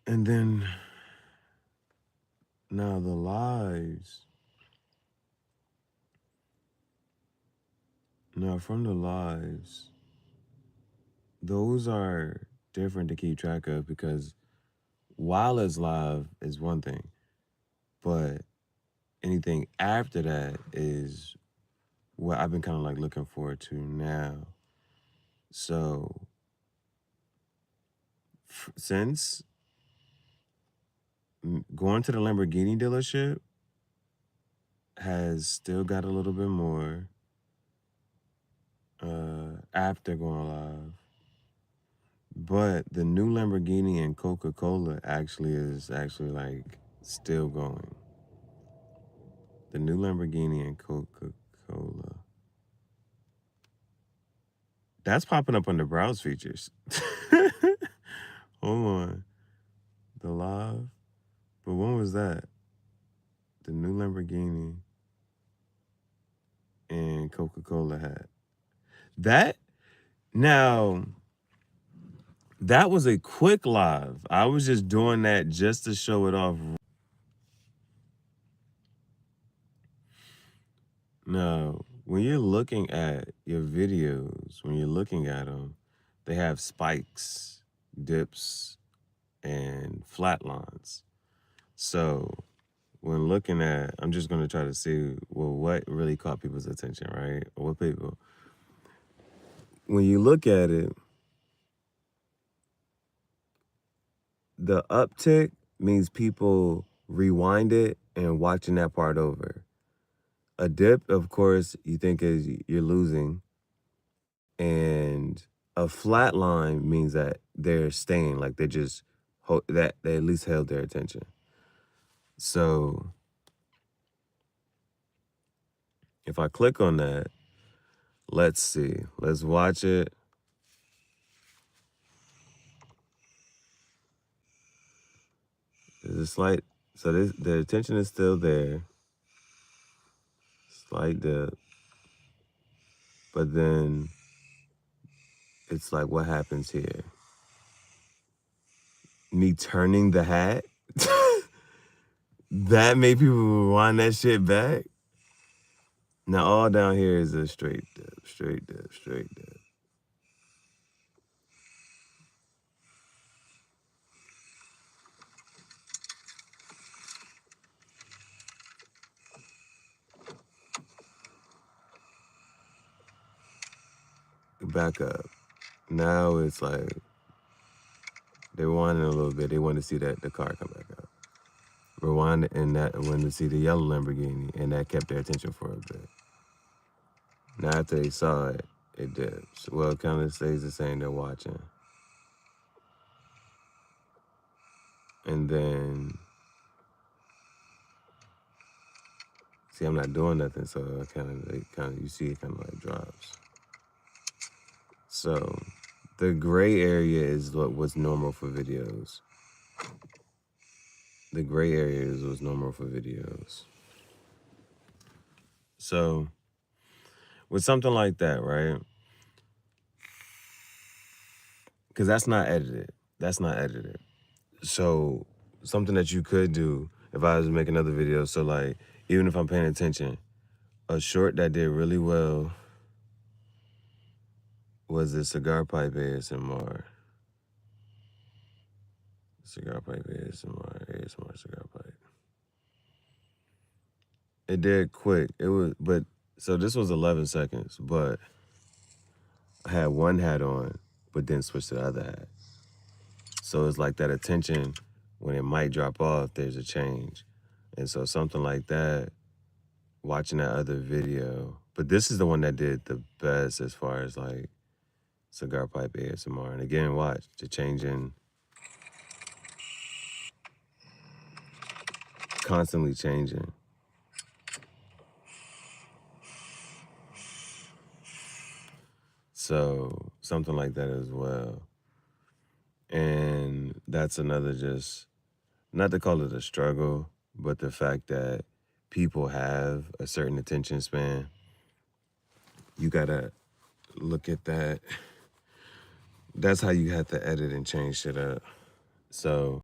And then now the lives. Now from the lives, those are different to keep track of because while it's live is one thing, but anything after that is what I've been kind of like looking forward to now. So since going to the Lamborghini dealership has still got a little bit more after going live. But the new Lamborghini and Coca-Cola is actually like still going. The new Lamborghini and Coca-Cola. That's popping up on the browse features. Hold on. The live. But when was that? The new Lamborghini and Coca-Cola hat. That now that was a quick live. I was just doing that just to show it off. Now, when you're looking at your videos, when you're looking at them, they have spikes, dips, and flat lines. So when looking at, I'm just going to try to see, well, what really caught people's attention, right? Or what people, when you look at it, the uptick means people rewind it and watching that part over. A dip, of course, you think is you're losing. And a flat line means that they're staying, like they just, that they at least held their attention. So if I click on that, let's see, let's watch it. There's a slight, so the attention is still there. Slight dip. But then it's like, what happens here? Me turning the hat? That made people rewind that shit back? Now all down here is a straight dip, straight dip, straight dip. Back up. Now it's like they wanted a little bit. They wanted to see that the car come back up. Rewind and that wanted to see the yellow Lamborghini, and that kept their attention for a bit. Now after they saw it, it dips. Well, it kind of stays the same. They're watching, and then see, I'm not doing nothing, so you see it kind of like drops. So the gray area is what's normal for videos. The gray area is what's normal for videos. So with something like that, right? Because that's not edited. That's not edited. So something that you could do if I was to make another video, so like, even if I'm paying attention, a short that did really well was the cigar pipe ASMR. Cigar pipe ASMR cigar pipe. It did quick. It was, but, so this was 11 seconds, but I had one hat on, but then switched to the other hat. So it's like that attention, when it might drop off, there's a change. And so something like that, watching that other video, but this is the one that did the best as far as like cigar pipe ASMR. And again, watch the changing, constantly changing. So something like that as well. And that's another, just, not to call it a struggle, but the fact that people have a certain attention span. You gotta look at that. That's how you have to edit and change shit up. So